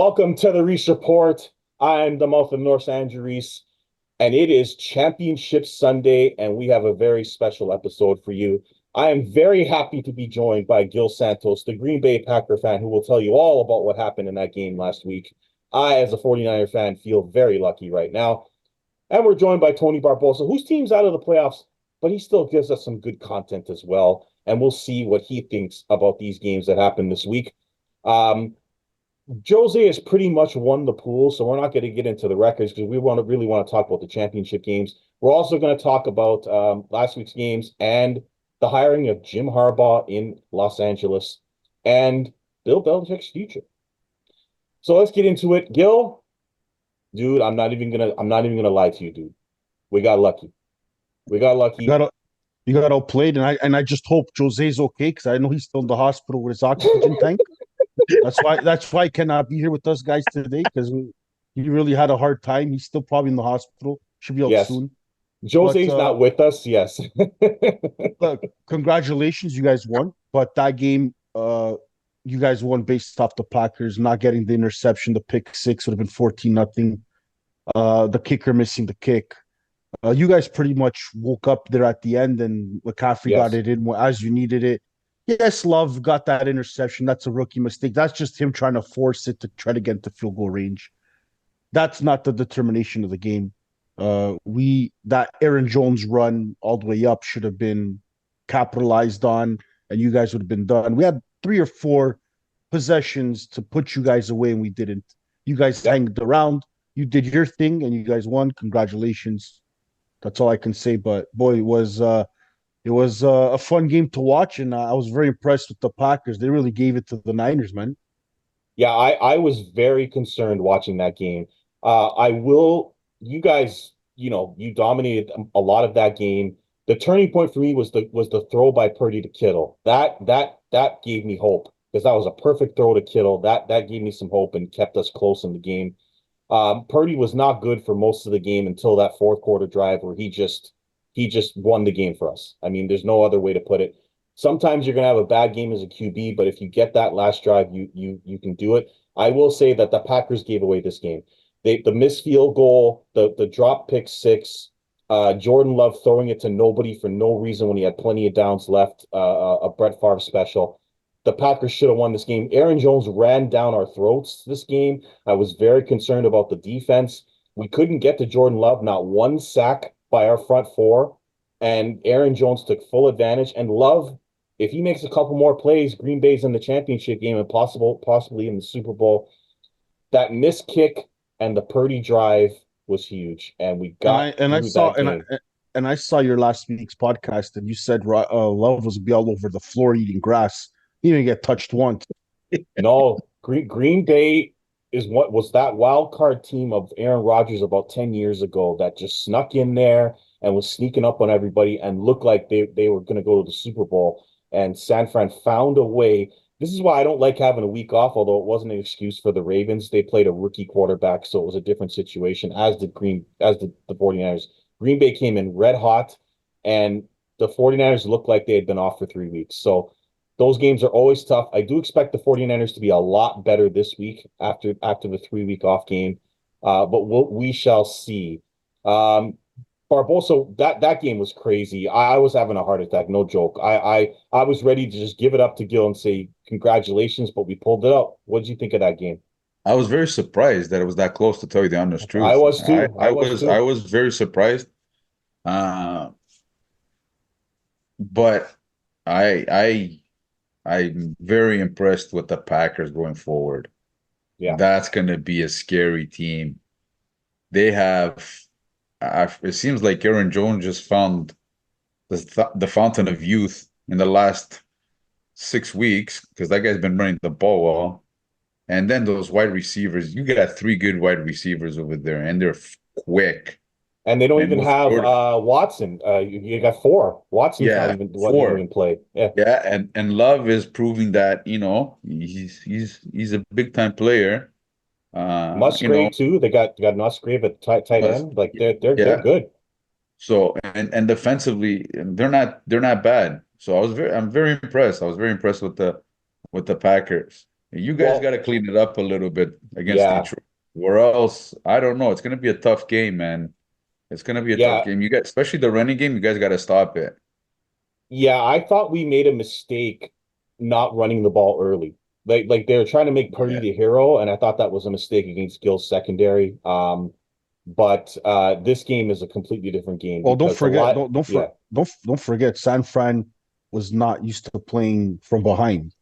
Welcome to the Reese Report. I'm the mouth of North Andrew Reese, and it is Championship Sunday, and we have a very special episode for you. I am very happy to be joined by Gil Santos, the Green Bay Packer fan, who will tell you all about what happened in that game last week. I, as a 49er fan, feel very lucky right now. And we're joined by Tony Barbosa, whose team's out of the playoffs, but he still gives us some good content as well. And we'll see what he thinks about these games that happened this week. Jose has pretty much won the pool, so we're not going to get into the records because we really want to talk about the championship games. We're also going to talk about last week's games and the hiring of Jim Harbaugh in Los Angeles and Bill Belichick's future. So let's get into it. Gil, dude, I'm not even gonna lie to you, dude. We got lucky. We got lucky. You got outplayed, and I just hope Jose's okay because I know he's still in the hospital with his oxygen tank. That's why he cannot be here with us guys today because he really had a hard time. He's still probably in the hospital. Should be out Yes. soon. Jose's not with us. Yes. Congratulations, you guys won. But that game, you guys won based off the Packers not getting the interception. The pick six would have been 14-0. The kicker missing the kick. You guys pretty much woke up there at the end, and McCaffrey got it in as you needed it. Yes, Love got that interception. That's a rookie mistake. That's just him trying to force it to try to get into field goal range. That's not the determination of the game. That Aaron Jones run all the way up should have been capitalized on, and you guys would have been done. We had 3 or 4 possessions to put you guys away, and we didn't. You guys hanged around. You did your thing, and you guys won. Congratulations. That's all I can say. But boy, it was a fun game to watch, and I was very impressed with the Packers. They really gave it to the Niners, man. Yeah, I was very concerned watching that game. You guys, you dominated a lot of that game. The turning point for me was the throw by Purdy to Kittle. That gave me hope because that was a perfect throw to Kittle. That gave me some hope and kept us close in the game. Purdy was not good for most of the game until that fourth quarter drive where he just won the game for us. I mean, there's no other way to put it. Sometimes you're going to have a bad game as a QB, but if you get that last drive, you can do it. I will say that the Packers gave away this game. The missed field goal, the drop pick six, Jordan Love throwing it to nobody for no reason when he had plenty of downs left, a Brett Favre special. The Packers should have won this game. Aaron Jones ran down our throats this game. I was very concerned about the defense. We couldn't get to Jordan Love, not one sack by our front four, and Aaron Jones took full advantage. And Love, if he makes a couple more plays, Green Bay's in the championship game and possibly in the Super Bowl. That missed kick and the Purdy drive was huge, and we got I saw your last week's podcast, and you said Love was be all over the floor eating grass. He didn't get touched once. No, Green Bay is what was that wild card team of Aaron Rodgers about 10 years ago that just snuck in there and was sneaking up on everybody and looked like they were going to go to the Super Bowl. And San Fran found a way. This is why I don't like having a week off, although it wasn't an excuse for the Ravens. They played a rookie quarterback, so it was a different situation, as did the 49ers. Green Bay came in red hot, and the 49ers looked like they had been off for 3 weeks. So those games are always tough. I do expect the 49ers to be a lot better this week after the 3-week off game, but we shall see. Barbosa, that game was crazy. I was having a heart attack, no joke. I was ready to just give it up to Gil and say congratulations, but we pulled it out. What did you think of that game? I was very surprised that it was that close, to tell you the honest truth. I was too. I was very surprised. But I'm very impressed with the Packers going forward. Yeah. That's going to be a scary team. They have, it seems like Aaron Jones just found the fountain of youth in the last 6 weeks because that guy's been running the ball well. And then those wide receivers, you got 3 good wide receivers over there, and they're quick. And they don't even have Watson. You got 4. Watson's not even wasn't even play. Yeah, and Love is proving that he's a big time player. Musgrave too. They got Musgrave at tight end. Like they're good. So and defensively, they're not bad. So I'm very impressed. I was very impressed with the Packers. You guys got Well, to clean it up a little bit against yeah, Detroit, or else I don't know. It's going to be a tough game, man. It's going to be a tough yeah, game. You got, especially the running game. You guys got to stop it. yeah. I thought we made a mistake not running the ball early. Like they were trying to make Purdy Yeah, the hero, and I thought that was a mistake against Gill's secondary. But this game is a completely different game Well, don't because forget, yeah, don't forget, San Fran was not used to playing from behind,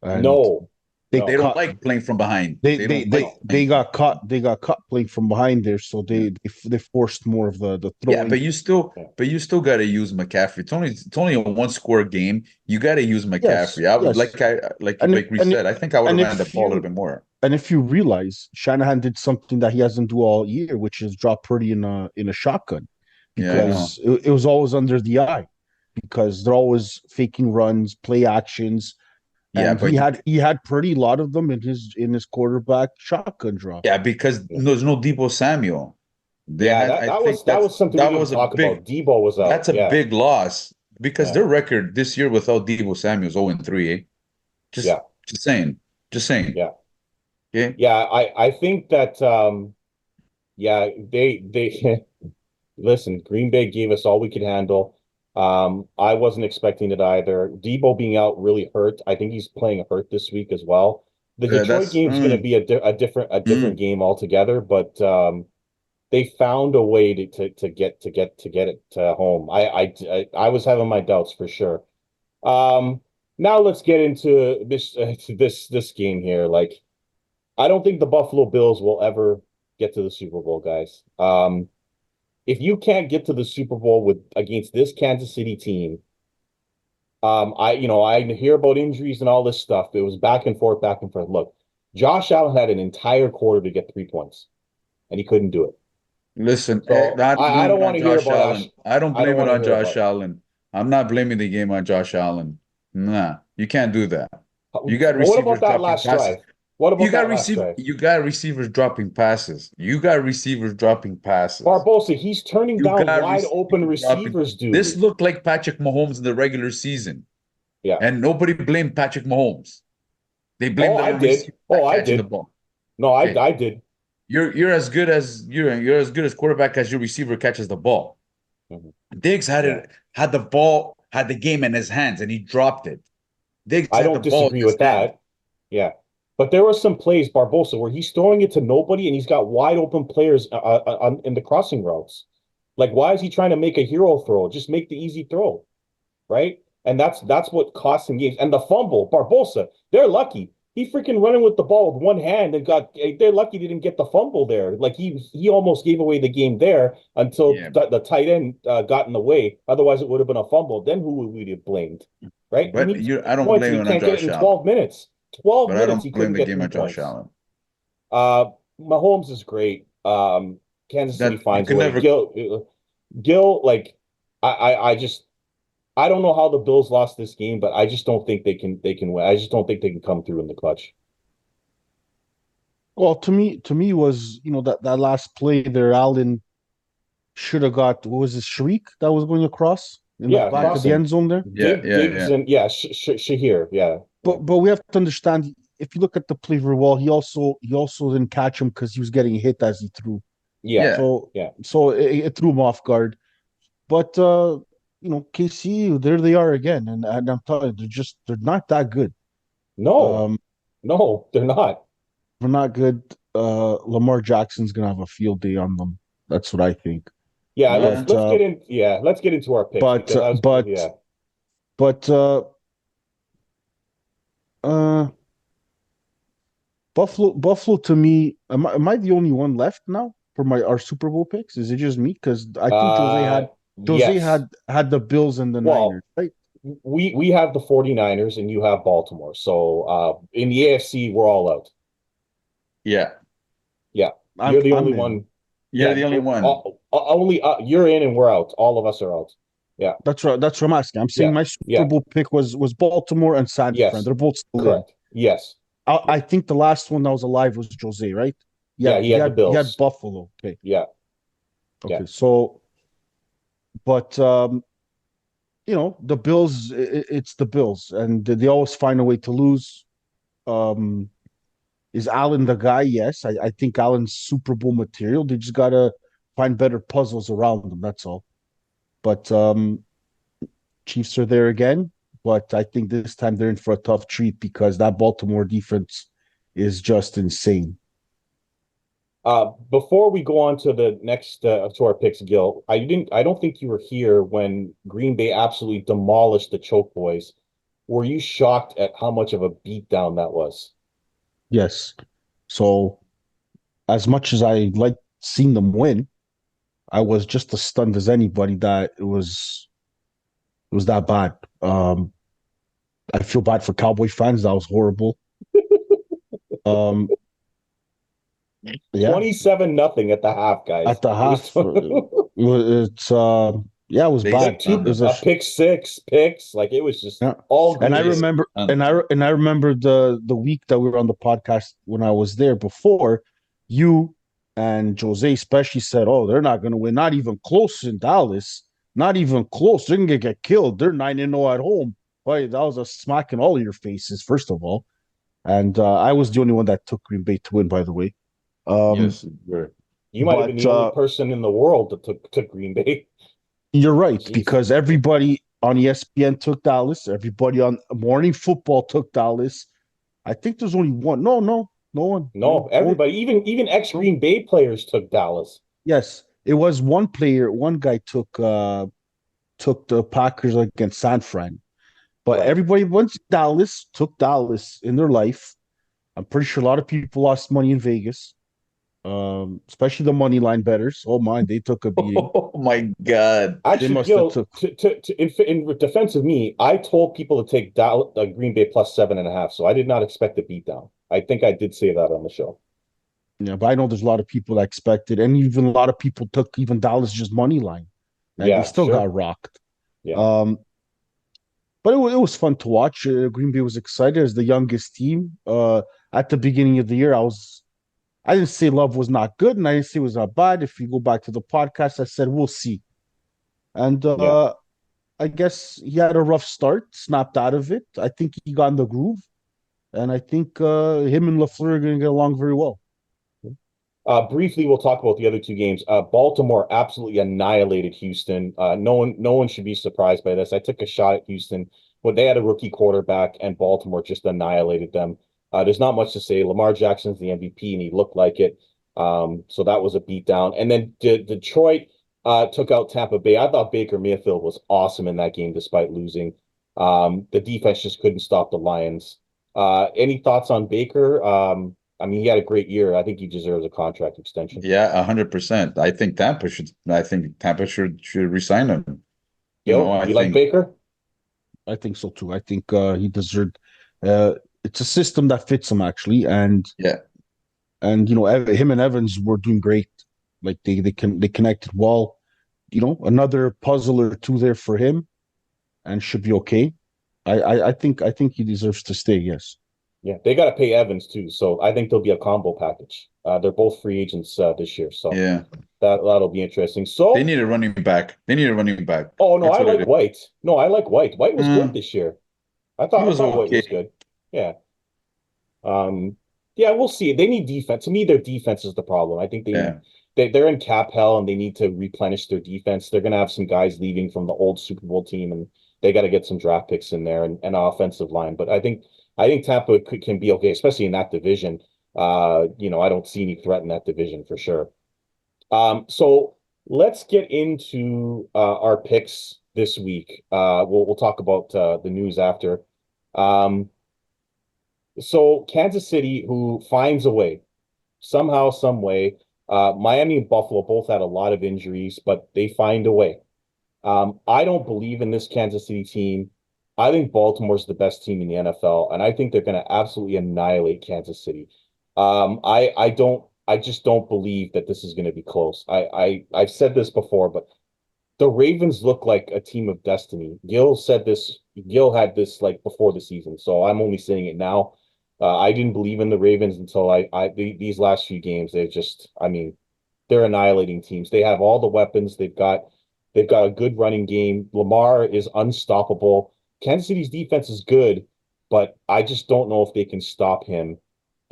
and no, they they no, don't cut. like playing from behind. They They they don't they like no. they playing from got behind. cut. They got cut playing from behind there, so Yeah. they forced more of the Yeah, throwing. Yeah. but you still got to use McCaffrey. It's only a one score game. You got to use Yes, McCaffrey. I would yes, like like we and said. I think I would have and ran the if ball a little you bit more. and if you realize Shanahan did something that he hasn't do all year, which is drop Purdy in a shotgun, Yeah, I know. because it was always under the eye, because they're always faking runs, play actions, Yeah, and but he had pretty lot of them in his quarterback shotgun drop. yeah, because Yeah. there's no Debo Samuel. They Yeah, had, that I that think was that was something we that didn't was a talk big about. Debo was out. that's a Yeah, big loss because yeah, their record this year without Debo Samuel is 0-3. Eh? Just yeah, just saying. Just saying. yeah, Okay. yeah. I think that yeah, they listen, Green Bay gave us all we could handle. I wasn't expecting it either. Debo being out really hurt. I think he's playing hurt this week as well. The Detroit That's game's going to be a different mm. game altogether, but they found a way to get it home. I was having my doubts for sure. Now let's get into this game here. Like, I don't think the Buffalo Bills will ever get to the Super Bowl, guys. If you can't get to the Super Bowl with against this Kansas City team, I hear about injuries and all this stuff. It was back and forth, back and forth. Look, Josh Allen had an entire quarter to get 3 points, and he couldn't do it. Listen, So I don't I blame don't it want on to hear Josh about Ash. Allen. I don't I don't blame it want to on hear Josh about. Allen. I'm not blaming the game on Josh Allen. Nah, you can't do that. You got What receivers about that dropping last passes. drive? What about that last drive? You got receivers dropping passes. You got receivers dropping passes. Barbosa, he's turning You down got wide open receivers dropping. receivers, This dude. looked like Patrick Mahomes in the regular season, Yeah. and nobody blamed Patrick Mahomes. They Oh, blamed the I did. receiver Oh, not I catching the did. ball. No, I Okay, I did. you're as good as quarterback as your receiver catches the ball. Mhm. Diggs Yeah. had the ball, had the game in his hands, and he dropped it. Diggs I had the don't ball in disagree his with hands. that. Yeah. But there were some plays, Barbosa, where he's throwing it to nobody and he's got wide open players in the crossing routes. Like, why is he trying to make a hero throw? Just make the easy throw, right? And that's what cost him games. And the fumble, Barbosa, they're lucky. He freaking running with the ball with one hand and they're lucky they didn't get the fumble there. Like he almost gave away the game there until Yeah, the tight end got in the way. Otherwise, it would have been a fumble. Then who would we have blamed, right? He but needs I don't points and blame he it on can't get it Josh in Allen. 12 minutes. 12 But I minutes don't he blame couldn't the get game three on Josh points. Allen. Mahomes is great. Kansas City That you finds a can way. never. Gil, like I just I don't know how the Bills lost this game, but I just don't think they can win. I just don't think they can come through in the clutch. Well, to me was, that last play there, Allen should have got, what was it, Shriek that was going across in the Yeah, back Yeah, of the crossing. end zone there. Diggs yeah. and yeah, Shahir. Yeah, yeah, But we have to understand, if you look at the play very well, he also didn't catch him because he was getting hit as he threw. yeah, Yeah. So yeah. it threw him off guard. But KC, there they are again, and I'm telling you, they're not that good. No, Um, no, they're not. they're not good. Lamar Jackson's gonna have a field day on them. That's what I think. Yeah, let's But Uh, let's get in. Yeah, let's get into our picks but because I was but yeah. but uh, Buffalo to me, am I the only one left now for our Super Bowl picks? Is it just me? Because I think Uh, Jose yes. had the Bills and the Niners, Well, right? we have the 49ers and you have Baltimore. So in the AFC, we're all out. yeah. Yeah, I'm you're the only I'm in. one. You're Yeah, the only one. only you're in and we're out. All of us are out. Yeah, That's right. That's what I'm asking. I'm saying yeah, my Super yeah. Bowl pick was Baltimore and San Fran. Yes, They're both still in. correct. Yes. I think the last one that was alive was Jose, right? Yeah, he had the He had Bills. Buffalo. Okay. Yeah, yeah. Okay. So, but the Bills, it's the Bills, and they always find a way to lose. Is Allen the guy? Yes. I think Allen's Super Bowl material. They just gotta find better puzzles around them. That's all. But Chiefs are there again. But I think this time they're in for a tough treat because that Baltimore defense is just insane. Before we go on to the next to our picks, Gil, I don't think you were here when Green Bay absolutely demolished the Choke Boys. Were you shocked at how much of a beatdown that was? Yes. So as much as I like seeing them win, I was just as stunned as anybody that it was that bad. I feel bad for Cowboy fans. That was horrible. Um, yeah, 27-0 at the half, guys. at the It was half, it's yeah, it was They bad. like It two was stunned. a pick six picks. Like it was just yeah. all And Green I Bay. remember, Stunned. and I remember the week that we were on the podcast when I was there before. You and Jose especially said, "Oh, they're not going to win, not even close in Dallas, not even close. They're going to get killed. They're 9-0 at home." Boy, that was a smack in all of your faces, first of all. And I was the only one that took Green Bay to win, by the way. Um, Yes, you're You might have been but the only person in the world that took Green Bay. you're right, Jeez. because everybody on ESPN took Dallas. Everybody on Morning Football took Dallas. I think there's only one. No one. No, everybody, even ex Green Bay players took Dallas. Yes, it was one player. One guy took the Packers against San Fran, but Right. everybody went to Dallas, took Dallas in their life. I'm pretty sure a lot of people lost money in Vegas, especially the money line betters. Oh my, they took a beating. Oh my God. They Actually, must have Gil, took. in defense of me, I told people to take Green Bay plus 7.5, so I did not expect a beatdown. I think I did say that on the show. Yeah, but I know there's a lot of people that expected, and even a lot of people took even Dallas just money line, and they Yeah, still sure. got rocked. Yeah. Um, but it was fun to watch. Green Bay was excited as the youngest team. At the beginning of the year, I didn't say Love was not good, and I didn't say it was not bad. If you go back to the podcast, I said we'll see, and Yeah. I guess he had a rough start, snapped out of it. I think he got in the groove, and I think him and LaFleur are going to get along very well. Briefly, we'll talk about the other two games. Baltimore absolutely annihilated Houston. No one should be surprised by this. I took a shot at Houston, but they had a rookie quarterback, and Baltimore just annihilated them. There's not much to say. Lamar Jackson's the MVP, and he looked like it. So that was a beatdown. And then Detroit took out Tampa Bay. I thought Baker Mayfield was awesome in that game, despite losing. The defense just couldn't stop the Lions. Any thoughts on Baker? I mean, he had a great year. I think he deserves a contract extension. Yeah, 100%. I think Tampa should resign him. You know, Gil, I you like think Baker? I think so too. I think he deserved. It's a system that fits him actually, yeah. and him and Evans were doing great. Like they connected well. Another puzzle or two there for him, and should be okay. I think he deserves to stay. Yes. Yeah, they got to pay Evans too, so I think there'll be a combo package. They're both free agents this year, so Yeah. that'll be interesting. They So, need a running back. They need a running back. oh no, That's I what it like is. White. No, I like White. White was good Mm, this year. he I was thought White was okay. good. Yeah. Um, yeah, we'll see. They need defense. To me, their defense is the problem. I think Yeah. they're in cap hell and they need to replenish their defense. They're gonna have some guys leaving from the old Super Bowl team, and they got to get some draft picks in there and an offensive line. But I think Tampa can be okay, especially in that division. I don't see any threat in that division for sure. So let's get into our picks this week. We'll talk about the news after. Um, so Kansas City, who finds a way somehow, some way. Miami and Buffalo both had a lot of injuries, but they find a way. I don't believe in this Kansas City team. I think Baltimore's the best team in the NFL, and I think they're going to absolutely annihilate Kansas City. I just don't believe that this is going to be close. I've said this before, but the Ravens look like a team of destiny. Gil said this. Gil had this like before the season, so I'm only saying it now. I didn't believe in the Ravens until these last few games. I mean, they're annihilating teams. They have all the weapons. They've got a good running game. Lamar is unstoppable. Kansas City's defense is good, but I just don't know if they can stop him.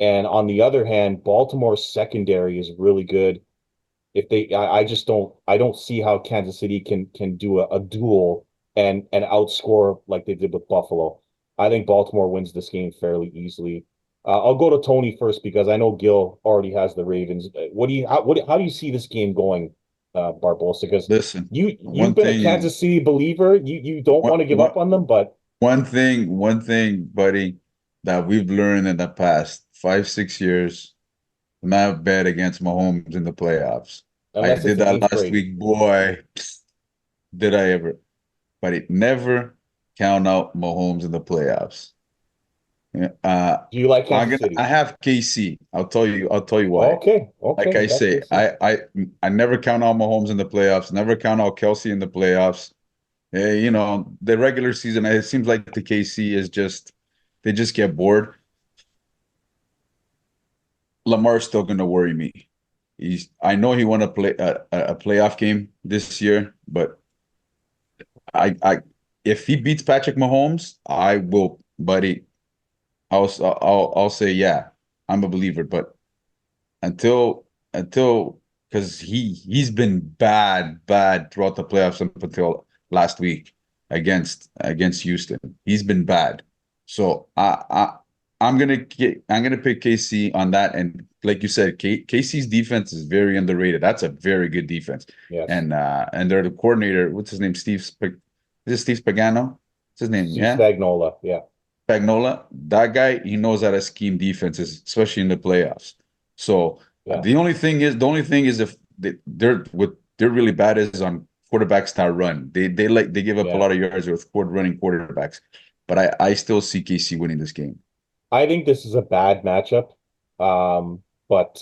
And on the other hand, Baltimore's secondary is really good. If they, I don't see how Kansas City can do a duel and outscore like they did with Buffalo. I think Baltimore wins this game fairly easily. I'll go to Tony first because I know Gil already has the Ravens. How do you see this game going, Barbosa? Because Listen, you've been a Kansas City believer. You don't want to give up on them, but one thing, buddy, that we've learned in the past 5, 6 years, not bet against Mahomes in the playoffs. I unless it's did that against last Brady. week, boy. Did I ever? But it never count out Mahomes in the playoffs. Yeah, Do you like Kansas I City? have KC. I'll tell you why. Okay, Like okay, I you got say, KC. I never count out Mahomes in the playoffs, never count out Kelsey in the playoffs. You know, the regular season, it seems like the KC is just they just get bored. Lamar's still gonna worry me. I know he won a playoff game this year, but I if he beats Patrick Mahomes, I will, buddy. I'll say yeah, I'm a believer. But until because he's been bad throughout the playoffs up until last week against Houston. He's been bad. So I'm gonna pick KC on that. And like you said, KC's defense is very underrated. That's a very good defense. Yes. And they're the coordinator. What's his name? Is it Steve Spagano? What's his name? Steve Yeah. Spagnuolo. Yeah, Spagnola, that guy, he knows how to scheme defenses, especially in the playoffs. So yeah, the only thing is if they're really bad is on quarterbacks that run. They give up a yeah. lot of yards with running quarterbacks. But I still see KC winning this game. I think this is a bad matchup, but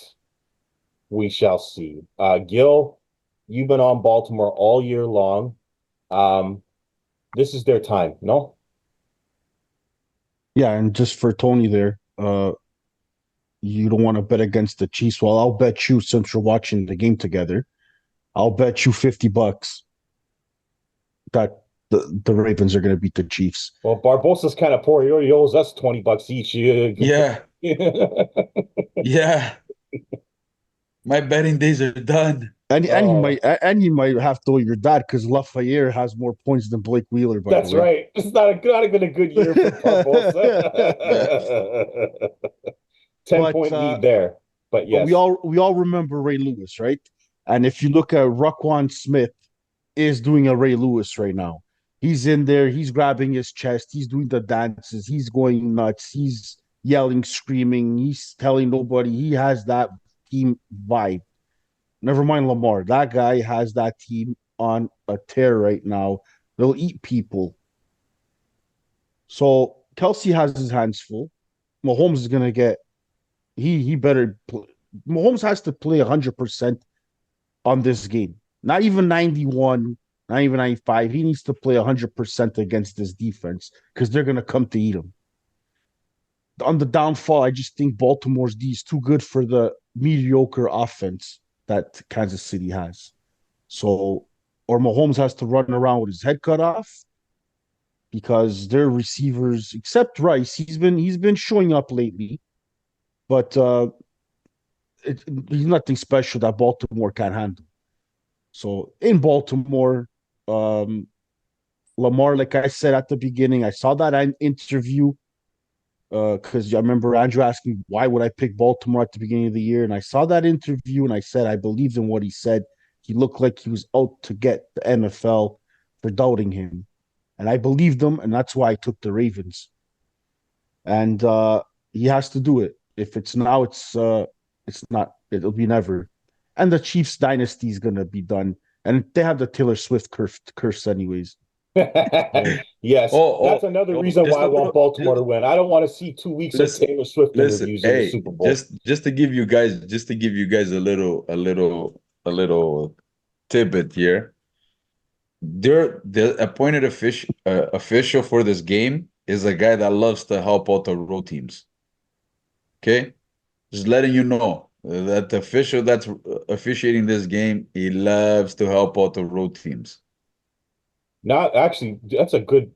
we shall see. Gil, you've been on Baltimore all year long. Um, this is their time, no? Yeah, and just for Tony there, you don't want to bet against the Chiefs. Well, I'll bet you since we're watching the game together, I'll bet you $50 that the Ravens are going to beat the Chiefs. Well, Barbosa's kind of poor. He already owes us $20 each. Yeah, yeah. My betting days are done. And he might have to owe your dad because Lafayette has more points than Blake Wheeler, by the That's way. right. It's not been a good year for Barbosa. Yeah. 10-point lead there. But but yes. we all remember Ray Lewis, right? And if you look at Raquan Smith is doing a Ray Lewis right now. He's in there, he's grabbing his chest, he's doing the dances, he's going nuts, he's yelling, screaming, he's telling nobody. He has that team vibe. Never mind Lamar. That guy has that team on a tear right now. They'll eat people. So Kelsey has his hands full. Mahomes is gonna get he better play. Mahomes has to play 100% on this game. Not even 91, not even 95. He needs to play 100% against this defense because they're gonna come to eat him. On the downfall, I just think Baltimore's D is too good for the mediocre offense that Kansas City has. So, or Mahomes has to run around with his head cut off because their receivers, except Rice, he's been showing up lately, but he's nothing special that Baltimore can't handle. So in Baltimore, um, Lamar, like I said at the beginning, I saw that interview because I remember Andrew asking why would I pick Baltimore at the beginning of the year, and I saw that interview and I said I believed in what he said. He looked like he was out to get the NFL for doubting him, and I believed him, and that's why I took the Ravens. And he has to do it. If it's now, it's not. It'll be never. And the Chiefs dynasty is gonna be done, and they have the Taylor Swift curse anyways. So, Yes, that's another reason Just why I a want little. Baltimore to win. I don't want to see 2 weeks of Listen, Taylor Swift listen. interviews in the Hey, Super Bowl. just to give you guys a little tidbit here. The appointed official for this game is a guy that loves to help out the road teams. Okay, just letting you know that the official that's officiating this game, he loves to help out the road teams. Not actually, that's a good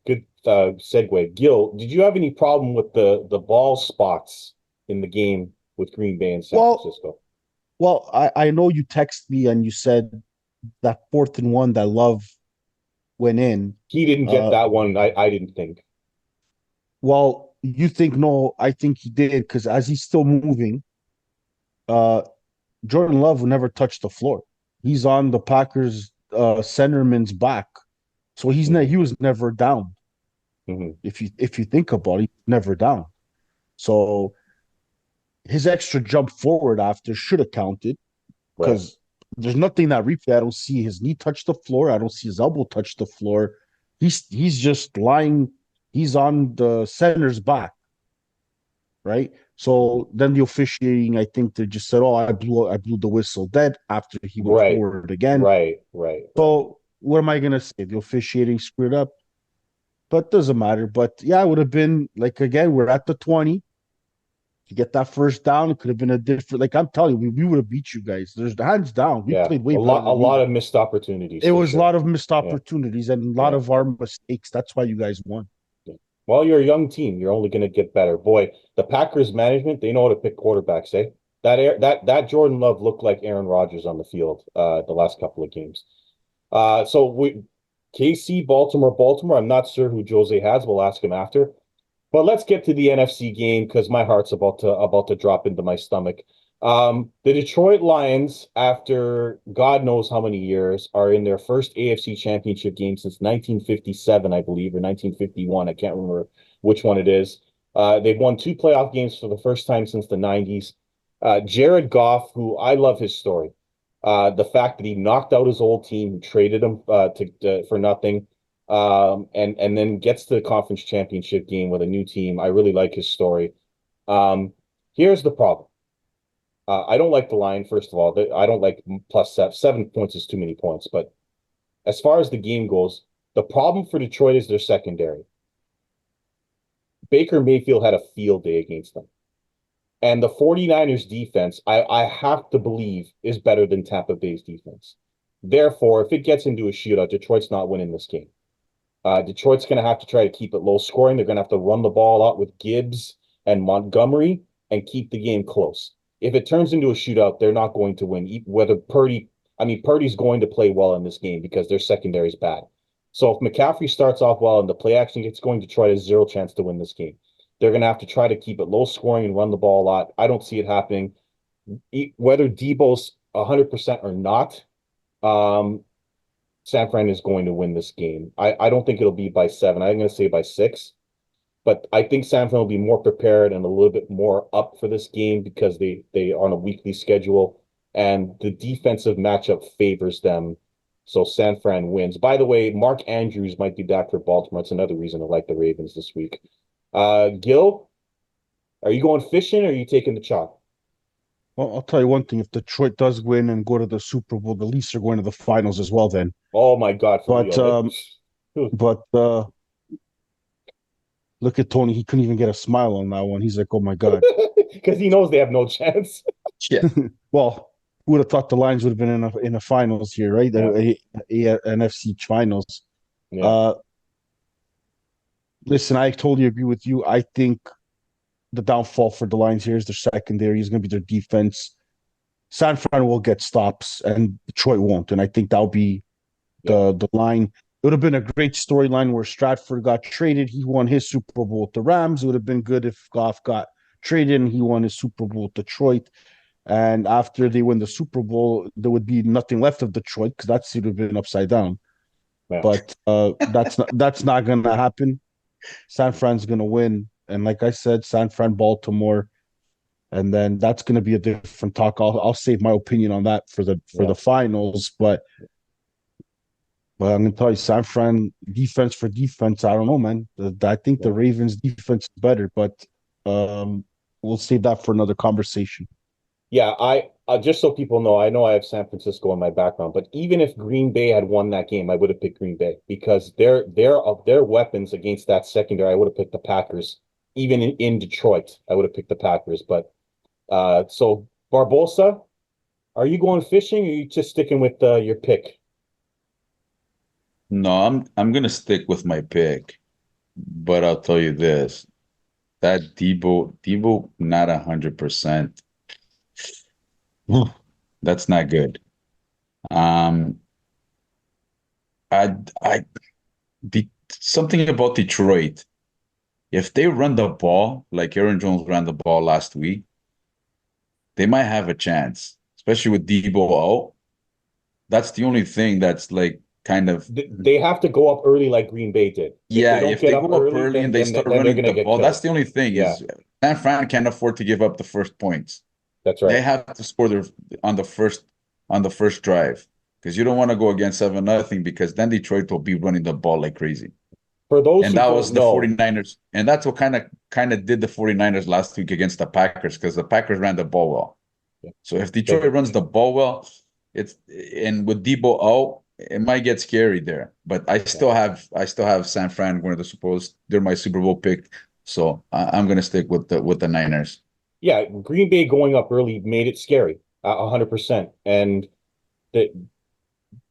segue. Gil, did you have any problem with the ball spots in the game with Green Bay and San Well, Francisco. well, I know you text me and you said that 4th and 1 that Love went in. He didn't get Uh, that one. I didn't think. well, you think no, I think he did because as he's still moving, uh, Jordan Love will never touch the floor. He's on the Packers centerman's back. So he was never down. Mm-hmm. If you think about it, never down. So his extra jump forward after should have counted Right. because there's nothing that replay. I don't see his knee touch the floor. I don't see his elbow touch the floor. He's just lying. He's on the center's back, right? So then the officiating, I think they just said, "Oh, I blew the whistle dead" after he went Right. forward again. Right. So what am I gonna say? The officiating screwed up, but doesn't matter. But yeah, it would have been like again, we're at the 20. To get that first down, it could have been a different. Like I'm telling you, we would have beat you guys. There's hands down. We Yeah. played way A better lot. A than you lot did. of missed opportunities It for was a sure. lot of missed Yeah. opportunities and a lot Yeah. of our mistakes. That's why you guys won. Yeah. Well, you're a young team. You're only going to get better. Boy, the Packers management, they know how to pick quarterbacks, eh? That Jordan Love looked like Aaron Rodgers on the field the last couple of games. So we KC, Baltimore. I'm not sure who Jose has. We'll ask him after. But let's get to the NFC game because my heart's about to drop into my stomach. The Detroit Lions, after God knows how many years, are in their first AFC Championship game since 1957, I believe, or 1951. I can't remember which one it is. They've won two playoff games for the first time since the 90s. Jared Goff, who I love his story, the fact that he knocked out his old team, who traded him for nothing, and then gets to the conference championship game with a new team. I really like his story. Here's the problem. I don't like the line, first of all. I don't like plus 7 points is too many points. But as far as the game goes, the problem for Detroit is their secondary. Baker Mayfield had a field day against them. And the 49ers defense, I have to believe, is better than Tampa Bay's defense. Therefore, if it gets into a shootout, Detroit's not winning this game. Detroit's going to have to try to keep it low scoring. They're going to have to run the ball out with Gibbs and Montgomery and keep the game close. If it turns into a shootout, they're not going to win. Purdy's going to play well in this game because their secondary is bad. So if McCaffrey starts off well and the play action gets going, Detroit has zero chance to win this game. They're going to have to try to keep it low scoring and run the ball a lot. I don't see it happening. Whether Debo's 100% or not, San Fran is going to win this game. I don't think it'll be by 7. I'm going to say by 6. But I think San Fran will be more prepared and a little bit more up for this game because they are on a weekly schedule and the defensive matchup favors them. So San Fran wins. By the way, Mark Andrews might be back for Baltimore. It's another reason to like the Ravens this week. Gil, are you going fishing or are you taking the chalk? Well, I'll tell you one thing: if Detroit does win and go to the Super Bowl, the Leafs are going to the finals as well. Then, Oh my God, for but real. but look at Tony; he couldn't even get a smile on that one. He's like, "Oh my God!" Because he knows they have no chance. Yeah. Well, who would have thought the Lions would have been in a finals here, right? Yeah. NFC finals. Yeah. Listen, I totally agree with you. I think the downfall for the Lions here is their secondary is going to be their defense. San Fran will get stops and Detroit won't. And I think that'll be the line. It would have been a great storyline where Stratford got traded. He won his Super Bowl with the Rams. It would have been good if Goff got traded and he won his Super Bowl with Detroit. And after they win the Super Bowl, there would be nothing left of Detroit because that seat would have been upside down. Yeah. But that's not going to happen. San Fran's going to win. And like I said, San Fran, Baltimore, and then that's going to be a different talk. I'll save my opinion on that for the finals. But I'm going to tell you, San Fran defense for defense. I don't know, man. I think the Ravens defense is better, but we'll save that for another conversation. Yeah, I just so people know I have San Francisco in my background, but even if Green Bay had won that game, I would have picked Green Bay because their weapons against that secondary, I would have picked the Packers. Even in Detroit, I would have picked the Packers. But so Barbosa, are you going fishing or are you just sticking with your pick? No, I'm gonna stick with my pick, but I'll tell you this: that Debo not 100%. That's not good. Um, I I something about Detroit. If they run the ball like Aaron Jones ran the ball last week, they might have a chance, especially with Debo out. That's the only thing that's like kind of They have to go up early like Green Bay did. If they yeah. don't If get they up go up early, early and they start then they're running gonna the get ball, that's killed. the only thing Yeah, is San Fran can't afford to give up the first points. that's They right. have to score their on the first drive because you don't want to go against 7-0 because then Detroit will be running the ball like crazy. For those And who that don't was the know, 49ers. And that's what kind of did the 49ers last week against the Packers because the Packers ran the ball well. So if the Detroit runs the ball well, it's and with Debo out, it might get scary there. But yeah. I still have San Fran going to the Super Bowl. They're my Super Bowl pick. So I'm gonna stick with the Niners. Yeah, Green Bay going up early made it scary, 100%, and that And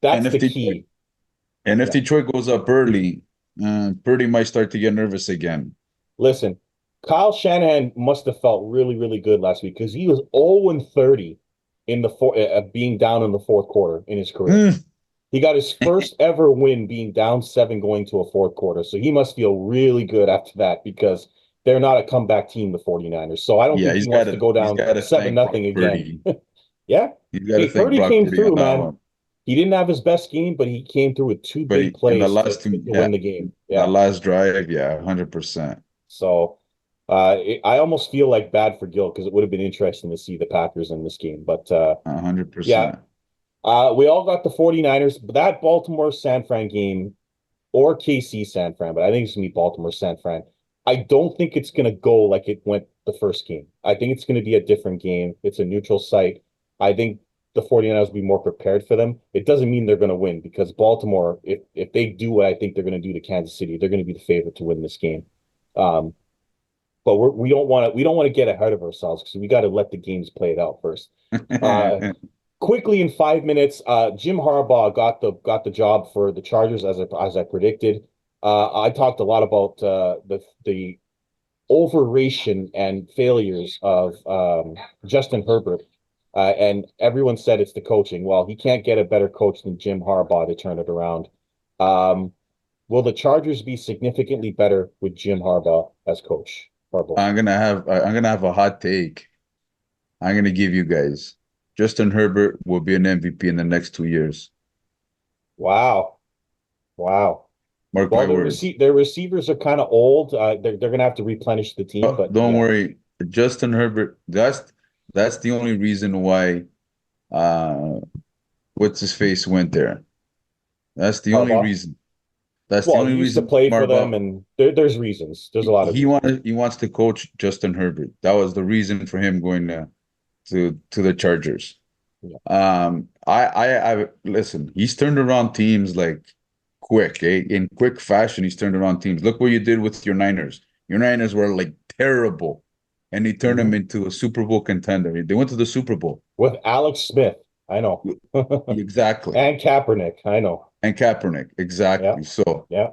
that's if the Detroit key. and if Yeah. Detroit goes up early, Purdy might start to get nervous again. Listen, Kyle Shanahan must have felt really, really good last week because he was 0-30 in the being down in the fourth quarter in his career. Mm. He got his first ever win being down 7 going to a fourth quarter. So he must feel really good after that because they're not a comeback team, the 49ers. So I don't Yeah, think he wants to go he's down got to 7 thank Brock nothing again. Purdy. Yeah. He's got to Hey, thank Purdy Brock came Purdy on through, that man. one. He didn't have his best game, but he came through with two But big in the plays last to two, win yeah, the game. that Yeah. last drive, yeah, 100%. So I almost feel like bad for Gil because it would have been interesting to see the Packers in this game. But yeah, 100%. we all got the 49ers. But that Baltimore San Fran game or KC San Fran, but I think it's going to be Baltimore San Fran. I don't think it's going to go like it went the first game. I think it's going to be a different game. It's a neutral site. I think the 49ers will be more prepared for them. It doesn't mean they're going to win because Baltimore, if they do what I think they're going to do to Kansas City, they're going to be the favorite to win this game. Um, but we don't want to get ahead of ourselves because we got to let the games play it out first. Uh, quickly in 5 minutes, Jim Harbaugh got the job for the Chargers as I predicted. I talked a lot about the overration and failures of Justin Herbert, and everyone said it's the coaching. Well, he can't get a better coach than Jim Harbaugh to turn it around. Um, will the Chargers be significantly better with Jim Harbaugh as coach? Harbaugh. I'm gonna have a hot take. I'm gonna give you guys. Justin Herbert will be an MVP in the next 2 years. Wow. Wow. Mark Well, my words. their receivers are kind of old. They're gonna have to replenish the team, but Don't yeah. worry, Justin Herbert. That's the only reason why uh what's his face went there. That's the only Harbaugh. reason. That's the Well, only he used to reason play for them, Marbaugh and there's reasons. There's a lot of reasons. he wants to coach Justin Herbert. That was the reason for him going to the Chargers. Yeah. I listen. He's turned around teams like quick, eh? In quick fashion. He's turned around teams. Look what you did with your Niners. Your Niners were like terrible, and he turned them Mhm. into a Super Bowl contender. They went to the Super Bowl. With Alex Smith, I know, Exactly. and Kaepernick, I know. And Kaepernick, Yeah, exactly. So, yeah.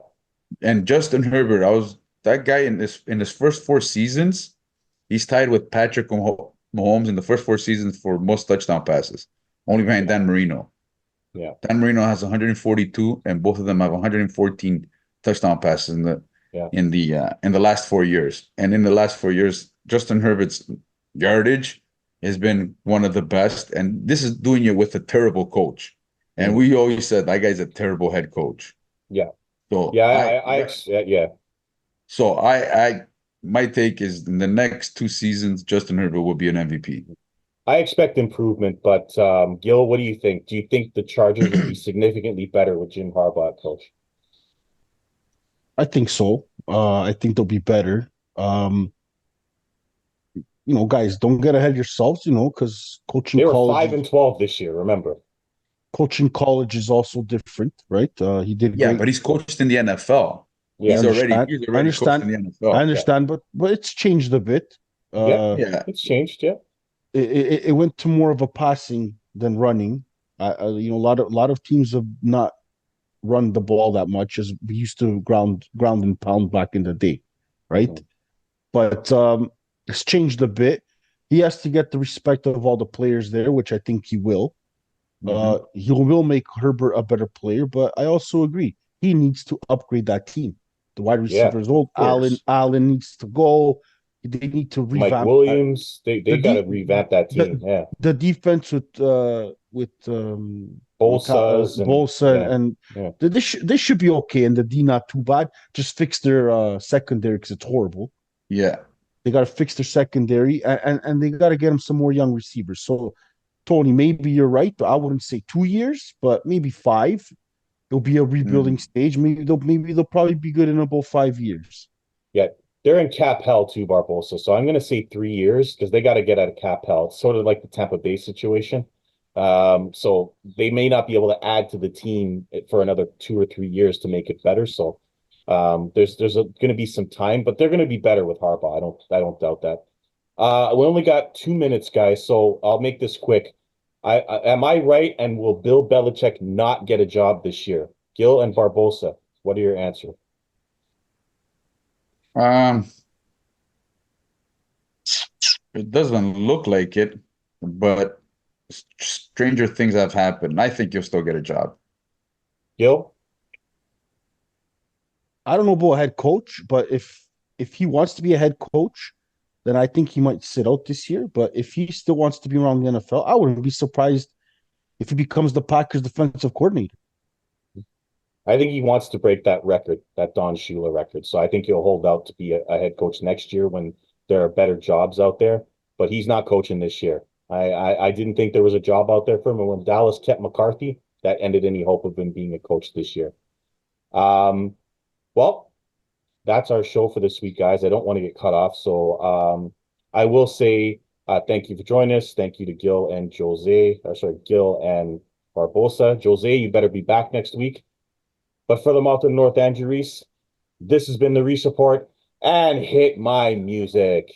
and Justin Herbert, I was that guy in his first 4 seasons. He's tied with Patrick Mahomes in the first 4 seasons for most touchdown passes, only behind Yeah, Dan Marino. yeah, Dan Marino has 142, and both of them have 114 touchdown passes yeah. in the last 4 years. And in the last 4 years, Justin Herbert's yardage has been one of the best. And this is doing it with a terrible coach. And Mhm. we always said that guy's a terrible head coach. Yeah, So yeah. I Yeah. so I my take is in the next 2 seasons, Justin Herbert will be an MVP. I expect improvement, but Gil, what do you think? Do you think the Chargers will be significantly better with Jim Harbaugh coach? I think so. I think they'll be better. Guys, don't get ahead of yourselves, because They were 5-12 this year. Remember? coaching college is also different, right? He did Yeah, great. but he's coached in the NFL. I Yeah, understand. He's I already coached understand. in the I NFL. yeah, understand, but it's changed a bit. yeah. Yeah. It's changed. Yeah, It went to more of a passing than running. A lot of teams have not run the ball that much as we used to ground and pound back in the day, right? Mhm. but it's changed a bit. He has to get the respect of all the players there, which I think he will. He will make Herbert a better player, but I also agree he needs to upgrade that team. The wide Yeah, receivers old. course. Allen needs to go. They need to Mike revamp Williams, the they got to de- revamp that team. the Yeah, the defense with Bosa's and Bolsa yeah, and yeah, they should be okay, and the D not too bad. Just fix their secondary because it's horrible. Yeah. They got to fix their secondary, and they got to get them some more young receivers. So, Tony, maybe you're right, but I wouldn't say 2 years, but maybe five. It'll be a rebuilding Mm. stage. Maybe they'll probably be good in about 5 years. yeah. They're in cap hell too, Barbosa. So I'm going to say 3 years because they got to get out of cap hell. It's sort of like the Tampa Bay situation. So they may not be able to add to the team for another 2 or 3 years to make it better. So there's going to be some time, but they're going to be better with Harbaugh. I don't doubt that. We only got 2 minutes, guys, so I'll make this quick. Am I right? And will Bill Belichick not get a job this year? Gil and Barbosa, what are your answers? Um, it doesn't look like it, but stranger things have happened. I think you'll still get a job. Gil? I don't know about a head coach, but if he wants to be a head coach, then I think he might sit out this year. But if he still wants to be around the NFL, I wouldn't be surprised if he becomes the Packers defensive coordinator. I think he wants to break that record, that Don Shula record. So I think he'll hold out to be a head coach next year when there are better jobs out there. But he's not coaching this year. I didn't think there was a job out there for him. And when Dallas kept McCarthy, that ended any hope of him being a coach this year. Well, that's our show for this week, guys. I don't want to get cut off. So I will say thank you for joining us. Thank you to Gil and Jose, or sorry, Gil and Barbosa. Jose, you better be back next week. But for the mouth of North Andrew Reese, this has been the Reese Report, and hit my music.